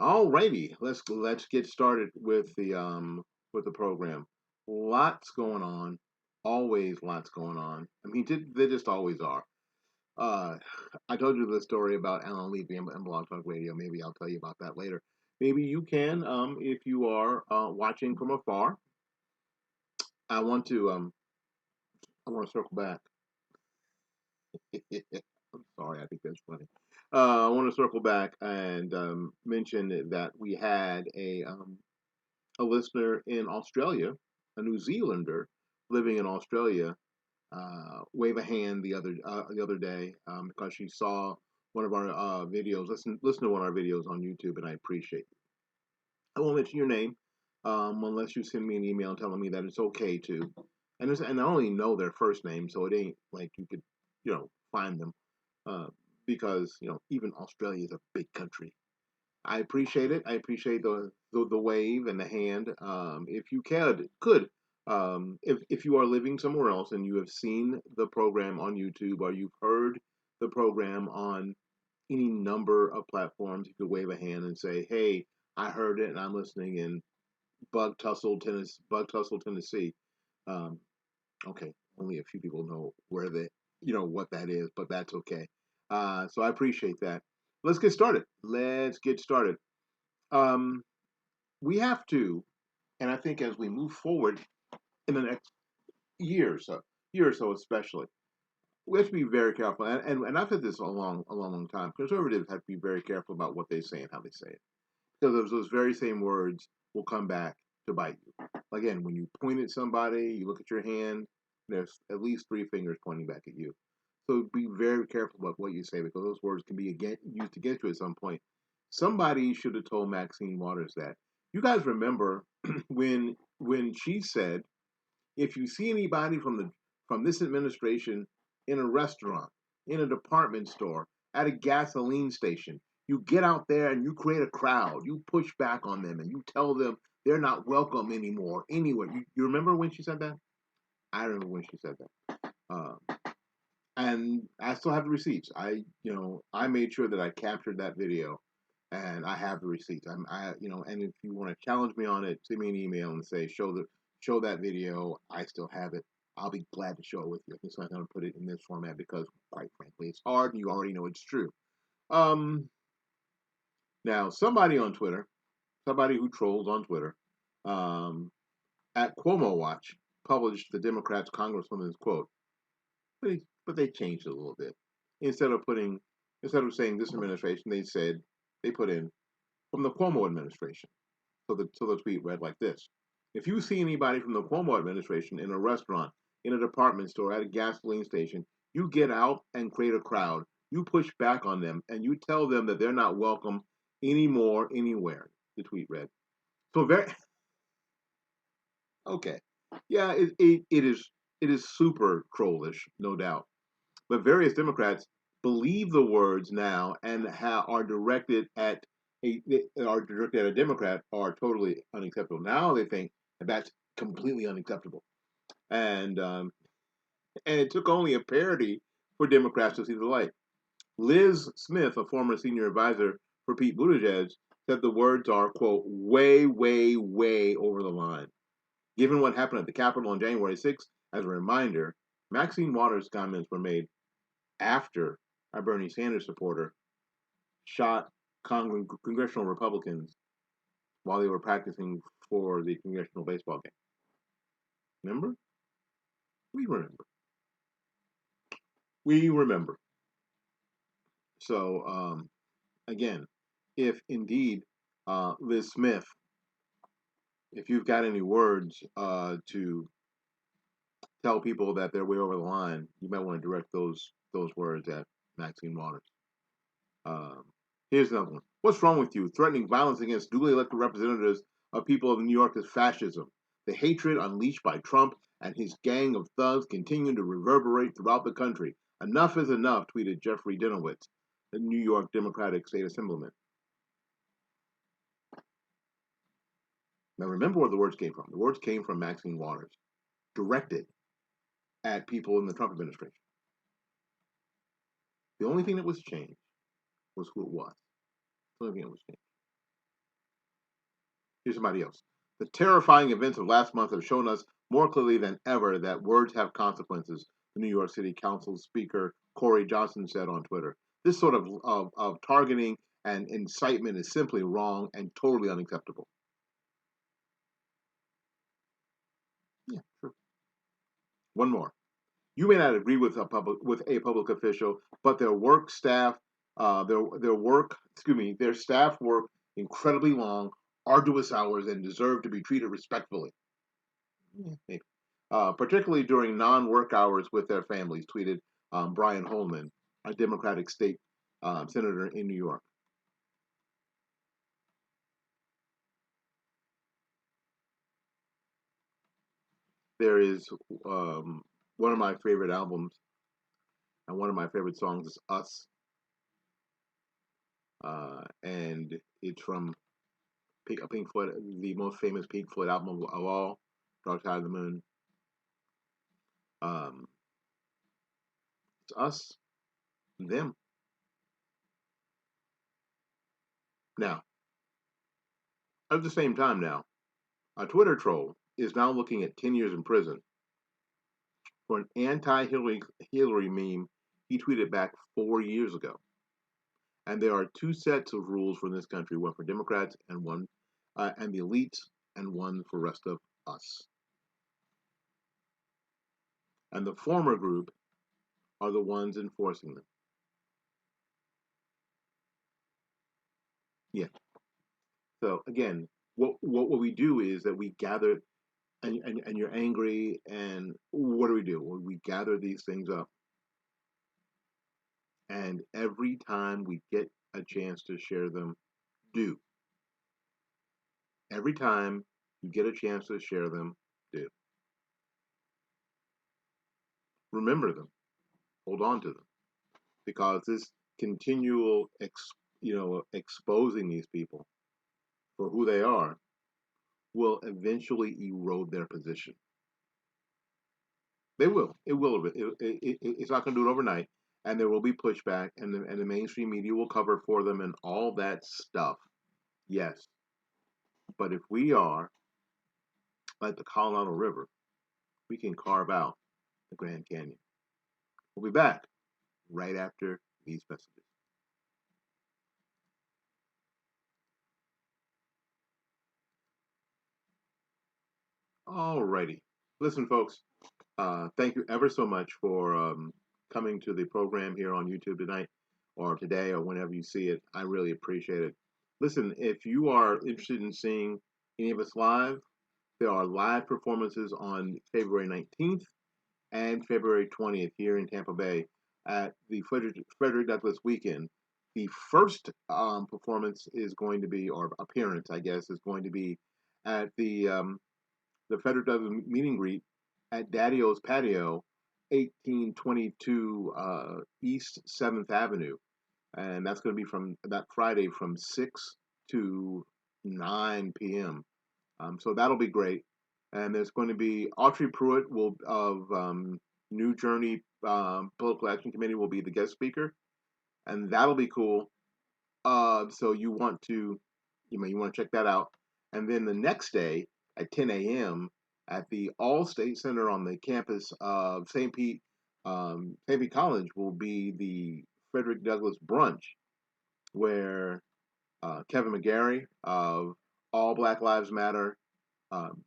Alrighty, let's get started with the program. Lots going on, always lots going on. I mean, they just always are. Uh, I told you the story about Alan Levy and Blog Talk Radio. Maybe I'll tell you about that later. Maybe you can, if you are watching from afar. I want to circle back. I'm sorry, I think that's funny. I want to circle back and mention that we had a listener in Australia, a New Zealander living in Australia, wave a hand the other day because she saw one of our videos. Listen to one of our videos on YouTube, and I appreciate it. I won't mention your name unless you send me an email telling me that it's okay to. And I only know their first name, so it ain't like you could find them uh, because even Australia is a big country. I appreciate it. I appreciate the wave and the hand. If you could if you are living somewhere else and you have seen the program on YouTube or you've heard the program on any number of platforms, you could wave a hand and say, "Hey, I heard it and I'm listening in Bug Tussle, Tennessee." Um, okay, only a few people know where what that is, but that's okay. So I appreciate that. Let's get started. Let's get started. Um, we have to, and I think as we move forward in the next year or so especially, we have to be very careful. And I've said this a long time. Conservatives have to be very careful about what they say and how they say it, because those very same words will come back to bite you. Again, when you point at somebody, you look at your hand. There's at least three fingers pointing back at you. So be very careful about what you say because those words can be used against you at some point. Somebody should have told Maxine Waters that. You guys remember when she said, if you see anybody from this administration in a restaurant, in a department store, at a gasoline station, you get out there and you create a crowd. You push back on them and you tell them they're not welcome anymore anywhere. You remember when she said that? I remember when she said that. And I still have the receipts. I made sure that I captured that video, and I have the receipts. And if you want to challenge me on it, send me an email and say show that video. I still have it. I'll be glad to show it with you. I'm just not going to put it in this format because, quite frankly, it's hard, and you already know it's true. Um, Now, somebody on Twitter, somebody who trolls on Twitter, um, at Cuomo Watch, published the Democrats' Congresswoman's quote. But they changed it a little bit. Instead of putting instead of saying this administration, they put in from the Cuomo administration. So the tweet read like this: If you see anybody from the Cuomo administration in a restaurant, in a department store, at a gasoline station, you get out and create a crowd. You push back on them and you tell them that they're not welcome anymore anywhere. The tweet read. So very okay. Yeah, it is super trollish, no doubt. But various Democrats believe the words now and are directed at a Democrat are totally unacceptable. Now they think that's completely unacceptable, and it took only a parody for Democrats to see the light. Liz Smith, a former senior advisor for Pete Buttigieg, said the words are quote way, way, way over the line. Given what happened at the Capitol on January 6th, as a reminder, Maxine Waters' comments were made after a Bernie Sanders supporter shot congressional Republicans while they were practicing for the congressional baseball game. Remember? We remember. We remember. So, again, if indeed, Liz Smith, if you've got any words to tell people that they're way over the line, you might want to direct those words at Maxine Waters. Um, Here's another one. What's wrong with you? Threatening violence against duly elected representatives of people of New York is fascism. The hatred unleashed by Trump and his gang of thugs continue to reverberate throughout the country. Enough is enough, tweeted Jeffrey Dinowitz, the New York Democratic State Assemblyman. Now remember where the words came from. The words came from Maxine Waters, directed at people in the Trump administration. The only thing that was changed was who it was. The only thing that was changed. Here's somebody else. The terrifying events of last month have shown us more clearly than ever that words have consequences, the New York City Council Speaker Corey Johnson said on Twitter. This sort of targeting and incitement is simply wrong and totally unacceptable. Yeah, true. One more. You may not agree with a public official, but their staff work incredibly long, arduous hours and deserve to be treated respectfully. Yeah, maybe. Particularly during non-work hours with their families, tweeted Brian Holman, a Democratic state senator in New York. There is one of my favorite albums and one of my favorite songs is Us, and it's from Pink Floyd, the most famous Pink Floyd album of all, Dark Side of the Moon. Um, it's us, and them. Now, at the same time, now a Twitter troll is now looking at 10 years in prison for an anti-Hillary meme he tweeted back 4 years ago. And there are two sets of rules for this country: one for Democrats and one, and the elites, and one for the rest of us. And the former group are the ones enforcing them. Yeah. So again, what we do is that we gather, and you're angry, and what do? We gather these things up, and every time we get a chance to share them, do. Every time you get a chance to share them, do. Remember them, hold on to them, because this continual, exposing these people for who they are will eventually erode their position. They will. It will. It's not going to do it overnight, and there will be pushback, and the mainstream media will cover for them and all that stuff. Yes, but if we are like the Colorado River, we can carve out the Grand Canyon. We'll be back right after these messages. Alrighty. Listen, folks, thank you ever so much for coming to the program here on YouTube tonight or today or whenever you see it. I really appreciate it. Listen, if you are interested in seeing any of us live, there are live performances on February 19th and February 20th here in Tampa Bay at the Frederick Douglass Weekend. The first performance is going to be, or appearance, I guess, is going to be at the Frederick Douglass meet and greet at Daddy O's Patio, 1822 East 7th Avenue. And that's going to be from that Friday from 6 to 9 p.m. So that'll be great. And there's going to be Autry Pruitt of New Journey Political Action Committee will be the guest speaker, and that'll be cool. So you want to check that out. And then the next day at 10 a.m. at the All State Center on the campus of St. Pete College will be the Frederick Douglass Brunch, where Kevin McGarry of All Black Lives Matter,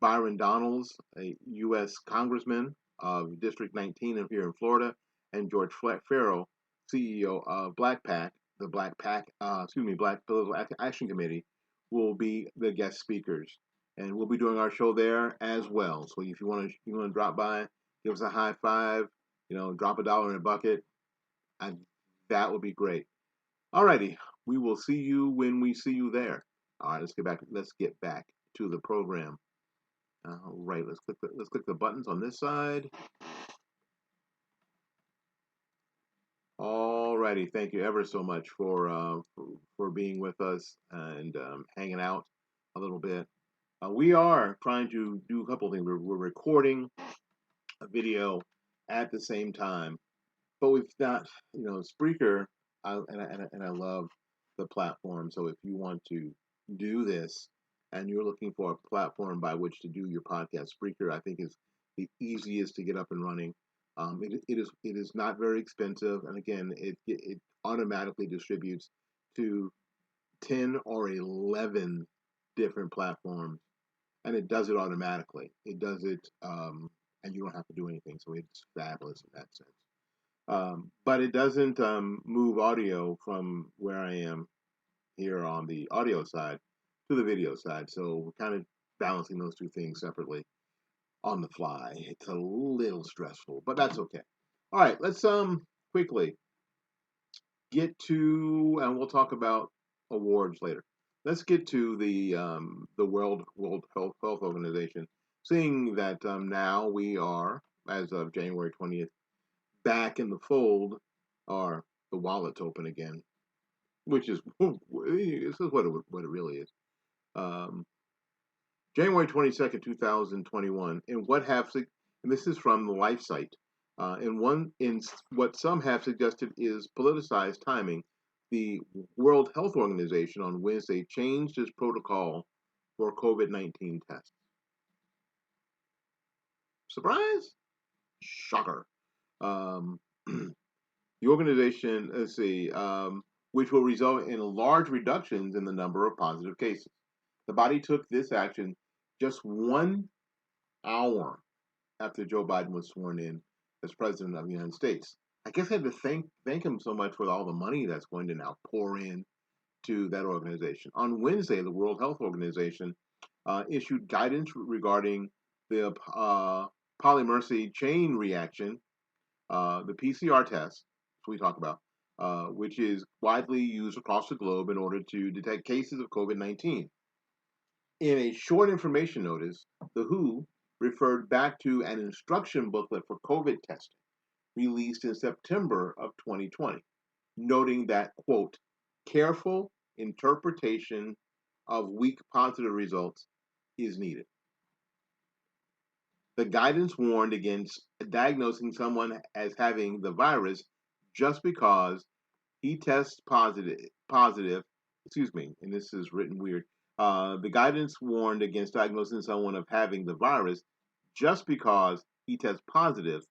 Byron Donalds, a U.S. Congressman of District 19 here in Florida, and George Farrell, CEO of Black PAC, the Black Political Action Committee, will be the guest speakers, and we'll be doing our show there as well. So if you want to drop by, give us a high five, drop $1 in a bucket, and that would be great. Alrighty, we will see you when we see you there. All right, Let's get back to the program. All right, let's click the buttons on this side. Alrighty, thank you ever so much for being with us and hanging out a little bit. We are trying to do a couple of things. We're recording a video at the same time, but we've not, Spreaker, and I love the platform. So if you want to do this, and you're looking for a platform by which to do your podcast, Spreaker, I think, is the easiest to get up and running. It is not very expensive, and again, it automatically distributes to 10 or 11 different platforms, and it does it automatically. It does it, and you don't have to do anything. So it's fabulous in that sense. But it doesn't move audio from where I am here on the audio side to the video side. So we're kind of balancing those two things separately on the fly. It's a little stressful, but that's okay. All right, let's quickly get to, and we'll talk about awards later. Let's get to the World Health Organization. Seeing that now we are, as of January 20th, back in the fold, or the wallet's open again, which is this is what it really is. Um, January 22nd, 2021, and this is from the Life site. In what some have suggested is politicized timing, the World Health Organization on Wednesday changed its protocol for COVID-19 tests. Surprise? Shocker. Um, the organization, let's see, which will result in large reductions in the number of positive cases. The body took this action just 1 hour after Joe Biden was sworn in as president of the United States. I guess I had to thank him so much for all the money that's going to now pour in to that organization. On Wednesday, the World Health Organization issued guidance regarding the polymerase chain reaction, the PCR test, we talk about, which is widely used across the globe in order to detect cases of COVID-19. In a short information notice, the WHO referred back to an instruction booklet for COVID testing released in September of 2020, noting that, quote, careful interpretation of weak positive results is needed. The guidance warned against diagnosing someone as having the virus just because he tests positive, excuse me, and this is written weird. The guidance warned against diagnosing someone of having the virus just because he tests positive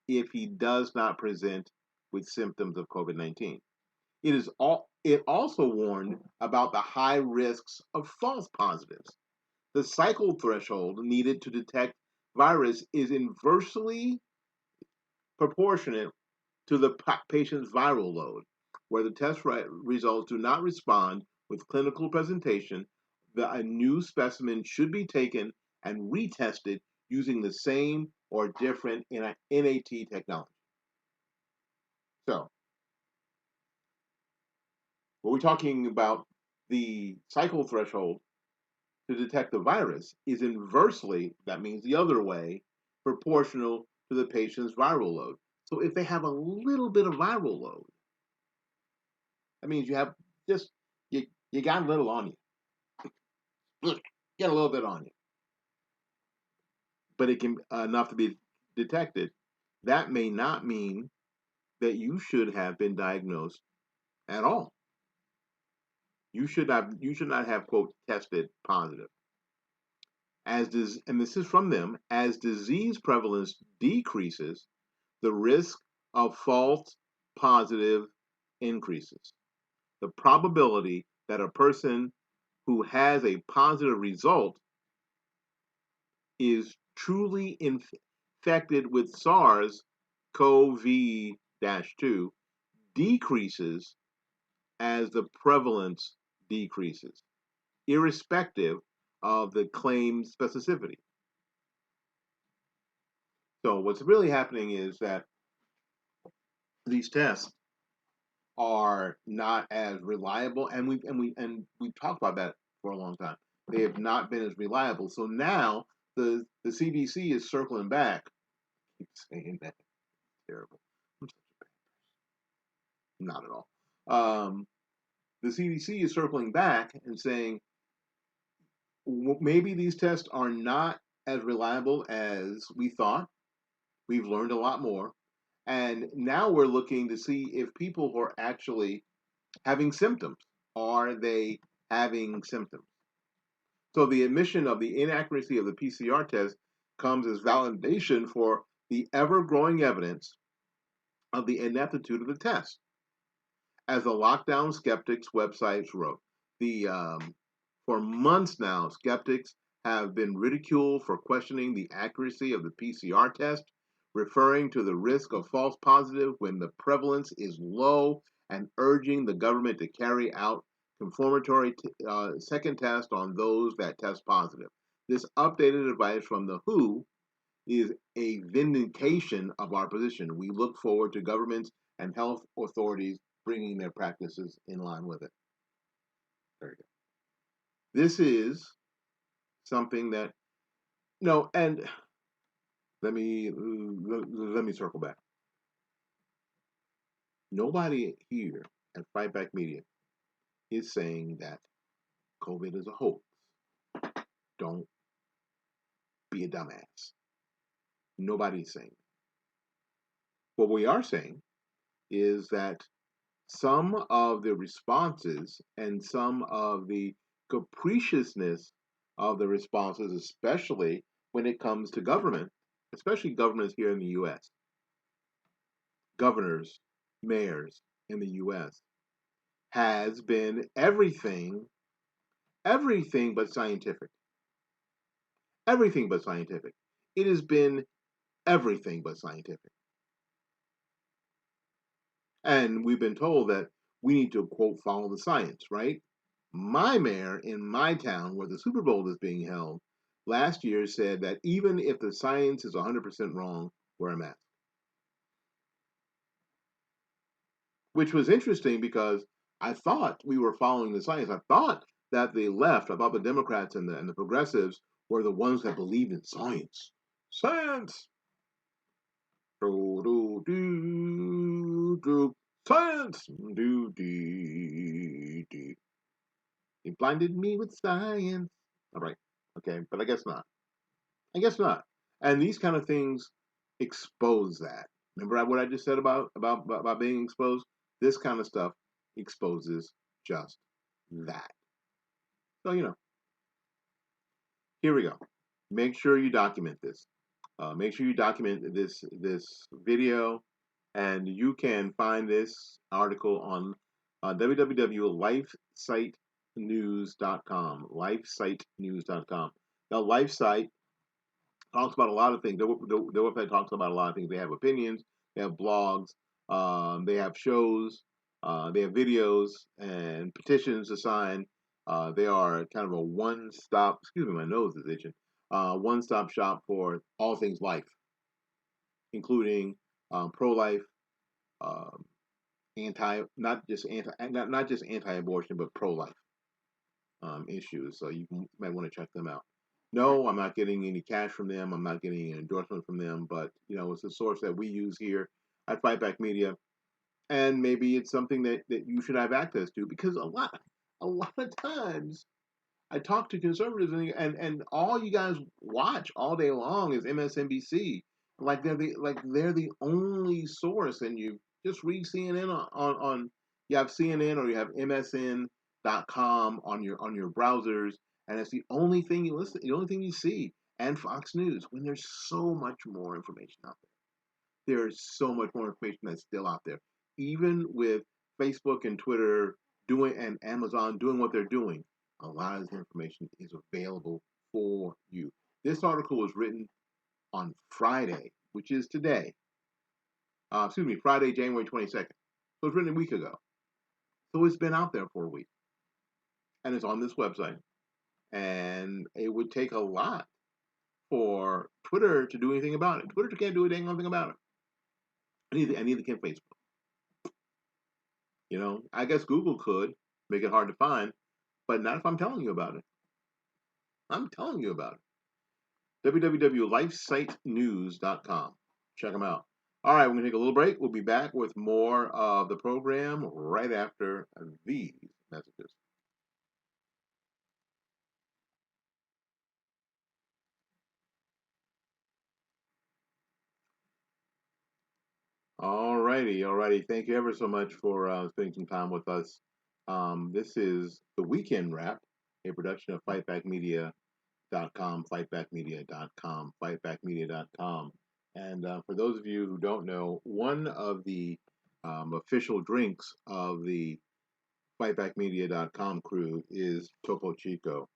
if he does not present with symptoms of COVID-19. It also warned about the high risks of false positives. The cycle threshold needed to detect virus is inversely proportionate to the patient's viral load. Where the test results do not respond with clinical presentation, a new specimen should be taken and retested using the same or different NAT technology. So, what we're talking about, the cycle threshold to detect the virus is inversely, that means the other way, proportional to the patient's viral load. So if they have a little bit of viral load, that means you have just, you got a little on you. Get a little bit on you. But it can enough to be detected. That may not mean that you should have been diagnosed at all. You should not have, quote, tested positive. And this is from them, as disease prevalence decreases, the risk of false positive increases. The probability that a person who has a positive result is truly infected with SARS-CoV-2 decreases as the prevalence decreases, irrespective of the claimed specificity. So what's really happening is that these tests are not as reliable, and we've talked about that for a long time. They have not been as reliable. So now the CDC is circling back. I keep saying that. Terrible. I'm such a bad person. Not at all. The CDC is circling back and saying maybe these tests are not as reliable as we thought. We've learned a lot more. And now we're looking to see if people who are actually having symptoms, are they having symptoms? So the admission of the inaccuracy of the PCR test comes as validation for the ever-growing evidence of the ineptitude of the test. As the lockdown skeptics websites wrote, the for months now, skeptics have been ridiculed for questioning the accuracy of the PCR test, referring to the risk of false positive when the prevalence is low, and urging the government to carry out confirmatory second test on those that test positive. This updated advice from the WHO is a vindication of our position. We look forward to governments and health authorities bringing their practices in line with it. There you go. This is something that no, and let me circle back. Nobody here at Fight Back Media is saying that COVID is a hoax. Don't be a dumbass. Nobody's saying. What we are saying is that some of the responses and some of the capriciousness of the responses, especially when it comes to government, especially governments here in the U.S., governors, mayors in the U.S., has been everything but scientific. Everything but scientific. It has been everything but scientific. And we've been told that we need to, quote, follow the science, right? My mayor in my town, where the Super Bowl is being held, last year said that even if the science is 100% wrong, wear a mask. Which was interesting because I thought we were following the science. I thought that the left, I thought the Democrats and the progressives were the ones that believed in science. Science! Do, do, do, do. Science! Do, dee, dee. He blinded me with science. All right. Okay. But I guess not. I guess not. And these kind of things expose that. Remember what I just said about being exposed? This kind of stuff exposes just that. So, here we go. Make sure you document this. Make sure you document this video, and you can find this article on www.lifesitenews.com. Lifesitenews.com. Now, LifeSite talks about a lot of things. Their website talks about a lot of things. They have opinions, they have blogs, they have shows, they have videos and petitions to sign. They are kind of a one-stop. Excuse me, my nose is itching. One-stop shop for all things life, including pro-life, um, not just anti-abortion, but pro-life issues. So you might want to check them out. No, I'm not getting any cash from them. I'm not getting an endorsement from them, but it's a source that we use here at Fightback Media, and maybe it's something that you should have access to because a lot of times I talk to conservatives and all you guys watch all day long is MSNBC, like they're the only source, and you just read CNN on you have CNN or you have MSN.com on your browsers, and it's the only thing you listen, the only thing you see, and Fox News when there's so much more information out there. There's so much more information that's still out there, even with Facebook and Twitter doing and Amazon doing what they're doing. A lot of this information is available for you. This article was written on Friday, which is today. Excuse me, Friday, January 22nd. So it's written a week ago. So it's been out there for a week. And it's on this website. And it would take a lot for Twitter to do anything about it. Twitter can't do a dang nothing about it. I need can Facebook. I guess Google could make it hard to find, but not if I'm telling you about it. I'm telling you about it. www.lifesitenews.com. Check them out. All right, we're going to take a little break. We'll be back with more of the program right after these messages. All righty, all righty. Thank you ever so much for spending some time with us. This is the weekend wrap. a production of fightbackmedia.com, fightbackmedia.com, fightbackmedia.com. And for those of you who don't know, one of the official drinks of the fightbackmedia.com crew is Topo Chico.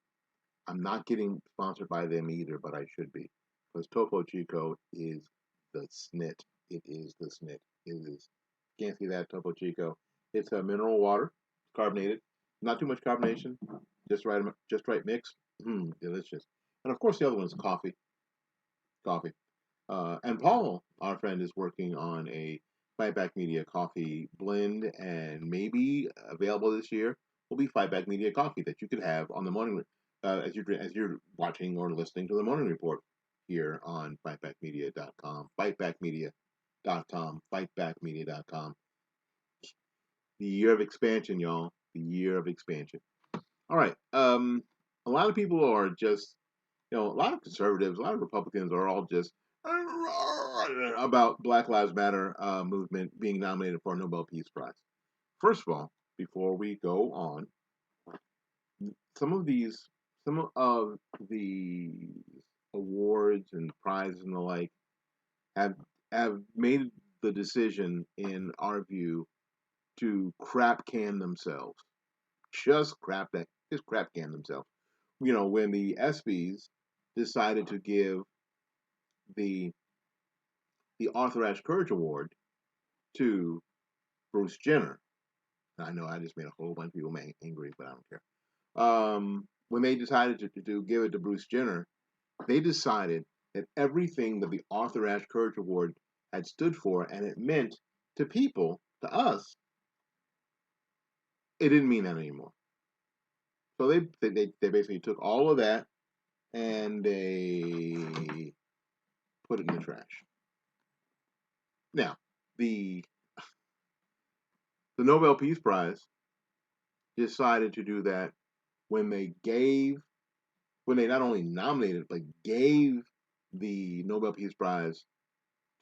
I'm not getting sponsored by them either, but I should be, because Topo Chico is the snit. It is the snit. It is. Can't see that Topo Chico. It's a mineral water, carbonated, not too much carbonation, just right mix. Delicious. And of course, the other one is coffee. Coffee. And Paul, our friend, is working on a Fightback Media coffee blend, and maybe available this year will be Fightback Media coffee that you could have on the morning as you're watching or listening to the morning report here on fightbackmedia.com, fightbackmedia.com, fightbackmedia.com. The year of expansion, y'all. The year of expansion. All right. A lot of people are just a lot of conservatives, a lot of Republicans are all just about Black Lives Matter movement being nominated for a Nobel Peace Prize. First of all, before we go on, some of these, some of the awards and prizes and the like have have made the decision, in our view, to crap can themselves. Just crap can themselves. When the ESPYS decided to give the Arthur Ashe Courage Award to Bruce Jenner. I know I just made a whole bunch of people angry, but I don't care. When they decided to give it to Bruce Jenner, they decided that everything that the Arthur Ashe Courage Award had stood for and it meant to people, to us, it didn't mean that anymore. So they basically took all of that and they put it in the trash. Now, the Nobel Peace Prize decided to do that when they not only nominated but gave the Nobel Peace Prize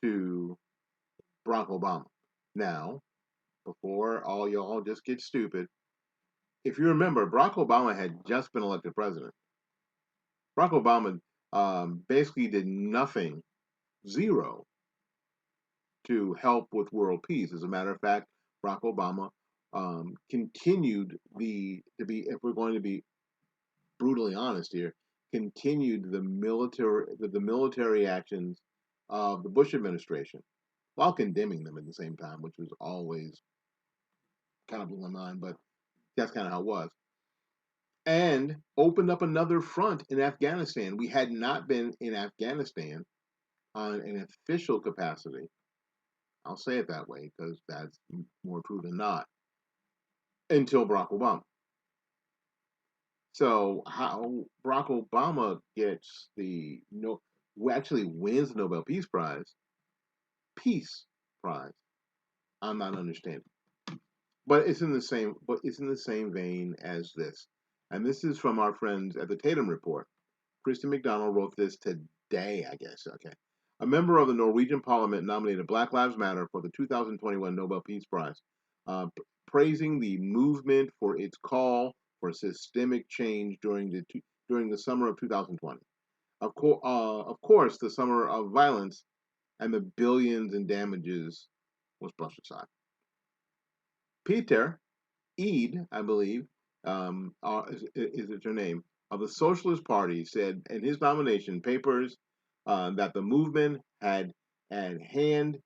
to Barack Obama. Now, before all y'all just get stupid, if you remember, Barack Obama had just been elected president. Barack Obama basically did nothing, zero, to help with world peace. As a matter of fact, Barack Obama continued if we're going to be brutally honest here, continued the military actions of the Bush administration while condemning them at the same time, which was always kind of blew my mind, but that's kind of how it was. And opened up another front in Afghanistan. We had not been in Afghanistan on an official capacity. I'll say it that way because that's more true than not, until Barack Obama. So how Barack Obama gets actually wins the Nobel Peace Prize, I'm not understanding. But it's in the same vein as this. And this is from our friends at the Tatum Report. Kristen McDonald wrote this today, I guess. Okay. A member of the Norwegian Parliament nominated Black Lives Matter for the 2021 Nobel Peace Prize, praising the movement for its call for systemic change during the summer of 2020. Of course, the summer of violence and the billions in damages was brushed aside. Peter Eid, I believe, is her name, of the Socialist Party, said in his nomination papers that the movement had a hand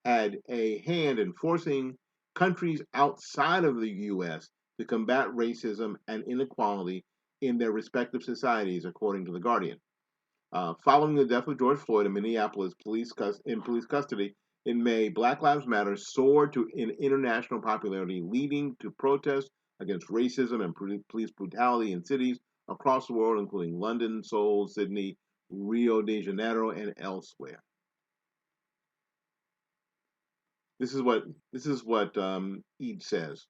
in forcing countries outside of the U.S. to combat racism and inequality in their respective societies, according to The Guardian. Following the death of George Floyd in Minneapolis police custody in May, Black Lives Matter soared to in international popularity, leading to protests against racism and police brutality in cities across the world, including London, Seoul, Sydney, Rio de Janeiro, and elsewhere. This is what Eid says.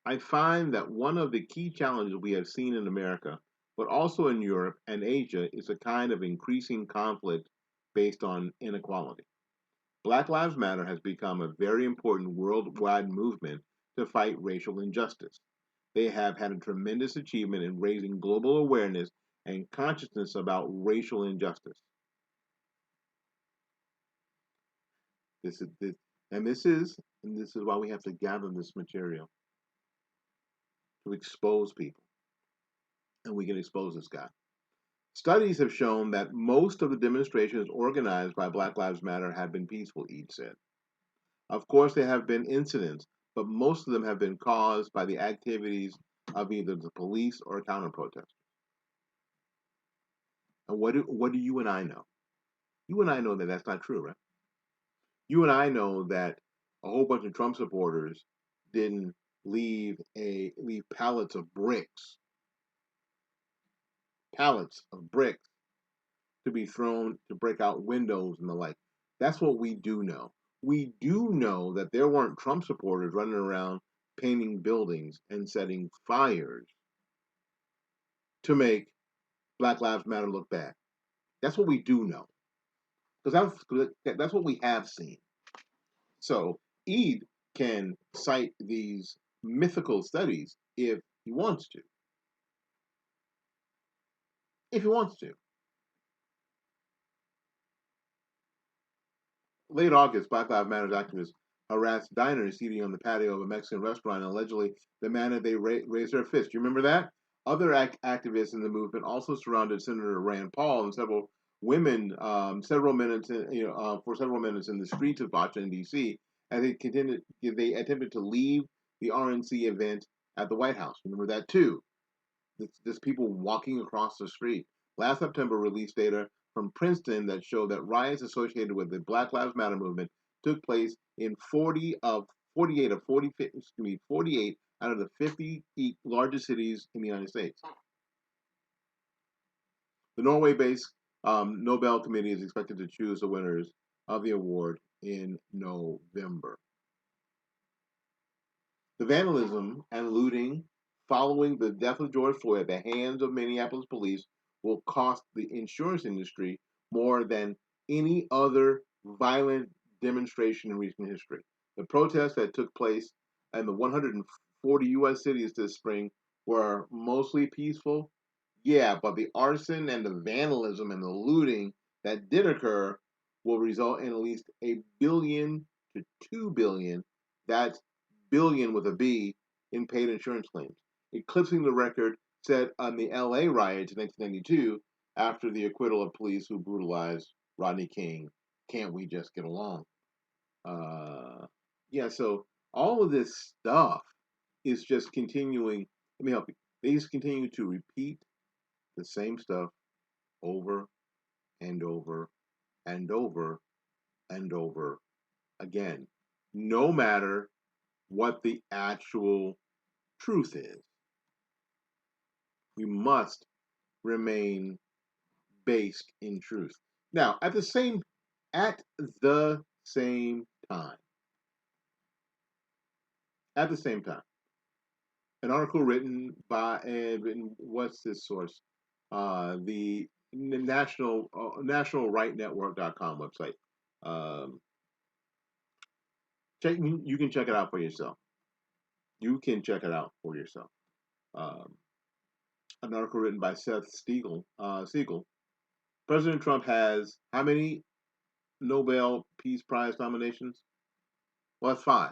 I find that one of the key challenges we have seen in America, but also in Europe and Asia, is a kind of increasing conflict based on inequality. Black Lives Matter has become a very important worldwide movement to fight racial injustice. They have had a tremendous achievement in raising global awareness and consciousness about racial injustice. This is this, and this is and this is why we have to gather this material to expose people, and we can expose this guy. Studies have shown that most of the demonstrations organized by Black Lives Matter have been peaceful, Eid said. Of course, there have been incidents, but most of them have been caused by the activities of either the police or counter protesters. And what do you and I know? You and I know that that's not true, right? You and I know that a whole bunch of Trump supporters didn't leave pallets of bricks to be thrown to break out windows and the like. That's what we do know. We do know that there weren't Trump supporters running around painting buildings and setting fires to make Black Lives Matter look bad. That's what we do know, because that's what we have seen. So Eid can cite these mythical studies if he wants to. If he wants to. Late August, Black Lives Matter activists harassed diners eating on the patio of a Mexican restaurant and allegedly demanded they raise their fists. You remember that? Other activists in the movement also surrounded Senator Rand Paul and for several minutes in the streets of Washington D.C. as they attempted to leave the RNC event at the White House. Remember that too? There's people walking across the street. Last September released data from Princeton that showed that riots associated with the Black Lives Matter movement took place in 48 out of the 50 largest cities in the United States. The Norway-based Nobel Committee is expected to choose the winners of the award in November. The vandalism and looting following the death of George Floyd at the hands of Minneapolis police will cost the insurance industry more than any other violent demonstration in recent history. The protests that took place in the 140 U.S. cities this spring were mostly peaceful. Yeah, but the arson and the vandalism and the looting that did occur will result in at least $1 billion to $2 billion. That's billion with a B in paid insurance claims, eclipsing the record set on the LA riots in 1992 after the acquittal of police who brutalized Rodney King. Can't we just get along? Yeah, so all of this stuff is just continuing. Let me help you. They just continue to repeat the same stuff over and over and over and over again, no matter what the actual truth is. We must remain based in truth. Now, at the same time, at the same time, an article written by what's this source? The nationalrightnetwork.com website. Um, you can check it out for yourself. You can check it out for yourself. Um, an article written by Seth Siegel. President Trump has how many Nobel Peace Prize nominations? Well, that's five.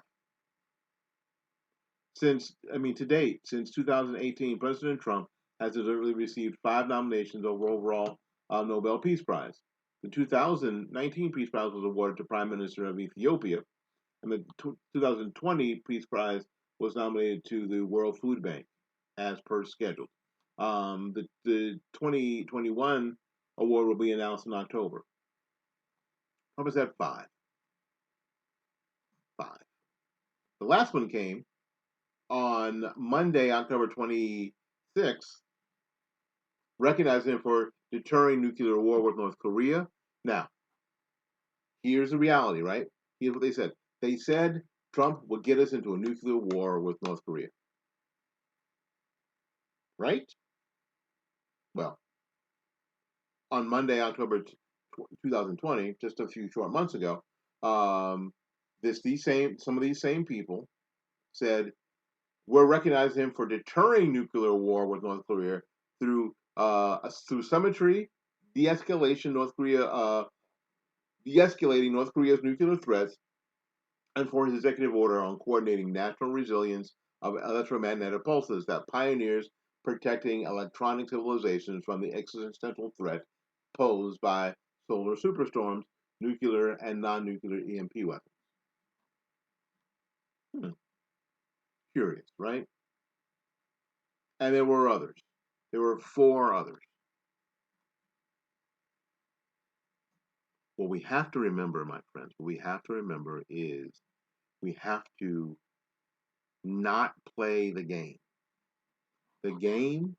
To date, since 2018, President Trump has deliberately received five nominations over overall Nobel Peace Prize. The 2019 Peace Prize was awarded to Prime Minister of Ethiopia, and the 2020 Peace Prize was nominated to the World Food Bank, as per schedule. The 2021 award will be announced in October. Trump has had five. Five. The last one came on Monday, October 26th, recognizing him for deterring nuclear war with North Korea. Now, here's the reality, right? Here's what they said. They said Trump would get us into a nuclear war with North Korea. Right? Well, on Monday, October 2020, just a few short months ago, some of these same people said We're recognizing him for deterring nuclear war with North Korea through symmetry, de-escalation, de-escalating North Korea's nuclear threats, and for his executive order on coordinating national resilience of electromagnetic pulses that pioneers protecting electronic civilizations from the existential threat posed by solar superstorms, nuclear and non-nuclear EMP weapons. Hmm. Curious, right? And there were others. There were four others. What we have to remember, my friends, what we have to remember is we have to not play the game. The game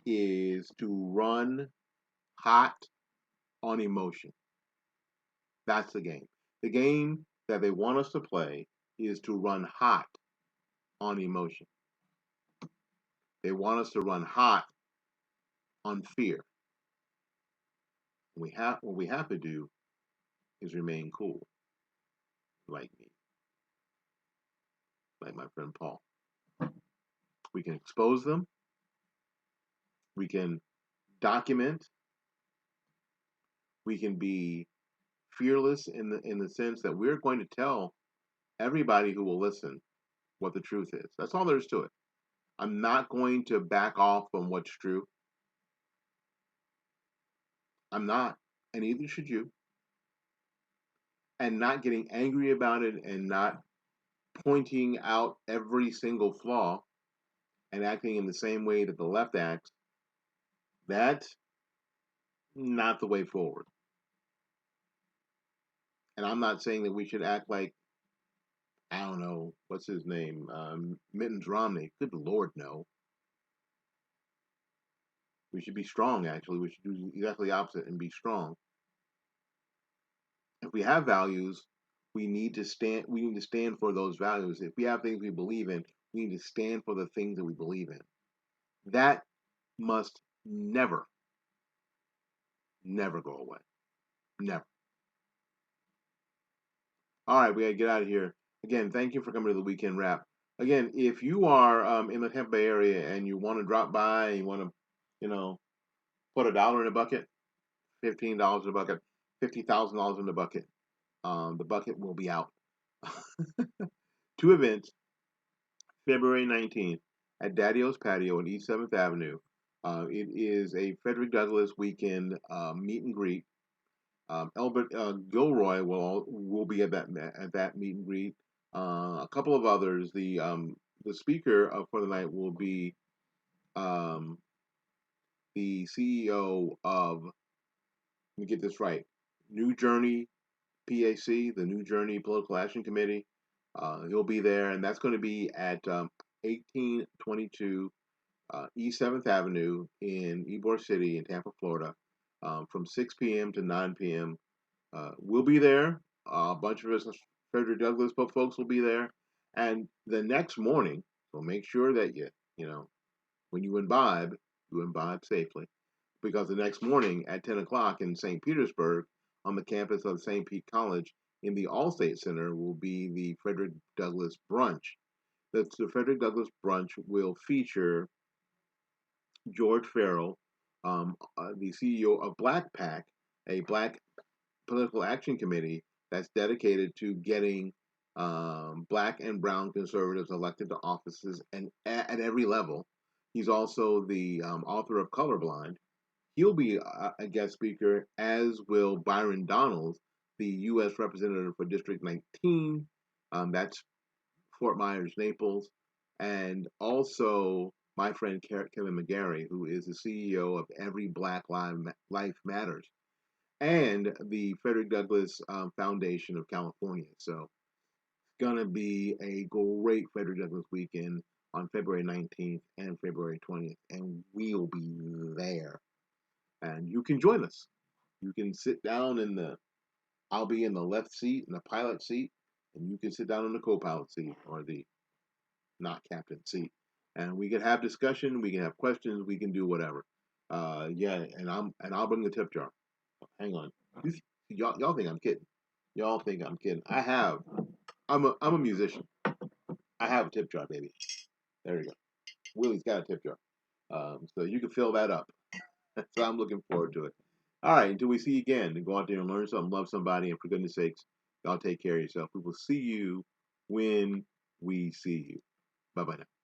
is to run hot on emotion. That's the game. The game that they want us to play is to run hot on emotion. They want us to run hot on fear. What we have to do is remain cool, like me, like my friend Paul. We can expose them. We can document. We can be fearless in the sense that we're going to tell everybody who will listen what the truth is. That's all there is to it. I'm not going to back off from what's true. I'm not, and neither should you. And not getting angry about it and not pointing out every single flaw and acting in the same way that the left acts, that's not the way forward. And I'm not saying that we should act like, I don't know, what's his name? Mittens Romney. Good Lord, no. We should be strong, actually. We should do exactly the opposite and be strong. If we have values, we need to stand for those values. If we have things we believe in, we need to stand for the things that we believe in. That must never, never go away. Never. All right, we gotta get out of here. Again, thank you for coming to the weekend wrap. Again, if you are in the Tampa Bay area and you want to drop by and you want to, you know, put $1 in a bucket, $15 in a bucket, $50,000 in the bucket will be out. Two events, February 19th at Daddy-O's Patio on East 7th Avenue. It is a Frederick Douglass weekend meet and greet. Albert Gilroy will be at that meet and greet. A couple of others. The speaker for the night will be um, the CEO of, let me get this right, New Journey PAC, the New Journey Political Action Committee. He'll be there, and that's going to be at 1822 East 7th Avenue in Ybor City in Tampa, Florida, from 6 p.m. to 9 p.m. We'll be there. A bunch of us, Frederick Douglass folks, will be there. And the next morning, so make sure that when you imbibe safely. Because the next morning at 10 o'clock in St. Petersburg, on the campus of St. Pete College, in the Allstate Center, will be the Frederick Douglass Brunch. The Frederick Douglass Brunch will feature George Farrell, the CEO of Black PAC, a Black political action committee that's dedicated to getting black and brown conservatives elected to offices and at every level. He's also the author of Colorblind. He'll be a guest speaker, as will Byron Donalds, the U.S. representative for District 19. That's Fort Myers, Naples, and also my friend Kevin McGarry, who is the CEO of Every Black Life Matters and the Frederick Douglass Foundation of California. So it's going to be a great Frederick Douglass weekend on February 19th and February 20th, and we'll be there. And you can join us. You can sit down I'll be in the left seat, in the pilot seat, and you can sit down in the co-pilot seat or the not captain seat. And we can have discussion, we can have questions, we can do whatever. Yeah, and I'll bring the tip jar. Hang on. Y'all think I'm kidding. Y'all think I'm kidding. I'm a musician. I have a tip jar, baby. There you go. Willie's got a tip jar. So you can fill that up. So I'm looking forward to it. All right, until we see you again, and go out there and learn something, love somebody, and for goodness sakes, y'all take care of yourself. We will see you when we see you. Bye bye now.